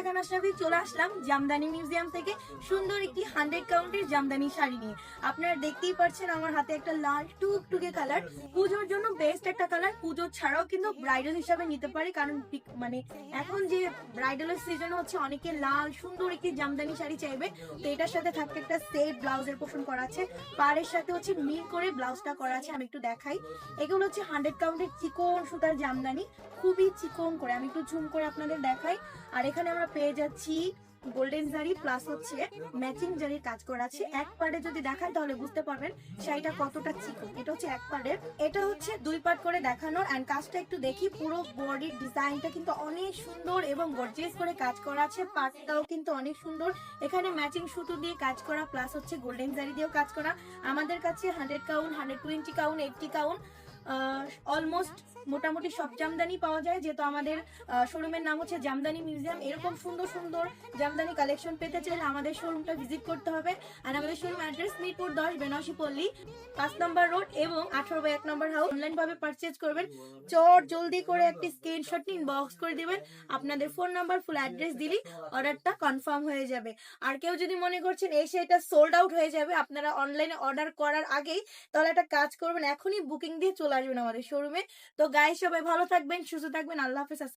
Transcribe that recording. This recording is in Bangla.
খান আশরাফি চলে আসলাম জামদানি মিউজিয়াম থেকে সুন্দর একটি 100 কাউন্টের জামদানি শাড়ি নিয়ে। আপনারা দেখতেই পাচ্ছেন আমার হাতে একটা লাল টুকটুকে কালার, পুজোর জন্য বেস্ট একটা কালার। পুজো ছাড়াও কিন্তু ব্রাইডাল হিসাবে নিতে পারি, কারণ মানে এখন যে ব্রাইডালের সিজন হচ্ছে, অনেকে লাল সুন্দর একটি জামদানি শাড়ি চাইবে। তো এটার সাথে থাকতে একটা সেট ব্লাউজের পোষণ করা আছে, পাড়ের সাথে হচ্ছে মিল করে ব্লাউজটা করা আছে। আমি একটু দেখাই, এগুলো হচ্ছে 100 কাউন্টের চিকন সুতার জামদানি, খুবই চিকন করে। আমি একটু ঝুম করে আপনাদের দেখাই। আর এখানে আমরা পেয়ে যাচ্ছি গোল্ডেন জারি প্লাস হচ্ছে ম্যাচিং জারির কাজ করা আছে। এক পার্টে যদি দেখাই তাহলে বুঝতে পারবেন শাড়িটা কতটা চিকন। এটা হচ্ছে এক পার্টের, এটা হচ্ছে দুই পার্ট করে দেখানোর। এন্ড কাজটা একটু দেখি, পুরো বডির ডিজাইনটা কিন্তু অনেক সুন্দর এবং গর্জিয়াস করে কাজ করা আছে। পার্টটাও কিন্তু অনেক সুন্দর, এখানে ম্যাচিং সুতো দিয়ে কাজ করা প্লাস হচ্ছে গোল্ডেন জারি দিয়েও কাজ করা। আমাদের কাছে 100 কাউন্ট, 120 কাউন্ট, 80 কাউন্ট অলমোস্ট মোটামুটি সব জামদানি পাওয়া যায়, যেহেতু আমাদের শোরুমের নাম হচ্ছে জামদানি মিউজিয়াম। এরকম সুন্দর সুন্দর জামদানি কালেকশন পেতে চাইলে আমাদের শোরুমটা ভিজিট করতে হবে। আর আমাদের শোরুম অ্যাড্রেস মিরপুর 10 বেনারসি পল্লী 5 নম্বর রোড এবং 18/1 নম্বর হাউস। অনলাইন ভাবে পারচেজ করবেন, চট জলদি করে একটি স্ক্রিনশট নিন, বক্স করে দিবেন, আপনাদের ফোন নাম্বার ফুল অ্যাড্রেস দিলেই অর্ডারটা কনফার্ম হয়ে যাবে। আর কেউ যদি মনে করছেন এই শাড়িটা সোল্ড আউট হয়ে যাবে আপনারা অনলাইনে অর্ডার করার আগেই, তাহলে একটা কাজ করবেন, এখনই বুকিং দিয়ে চলে আসবেন আমাদের শোরুমে। তো গাইস, সবাই ভালো থাকবেন, সুস্থ থাকবেন, আল্লাহ হাফেজ।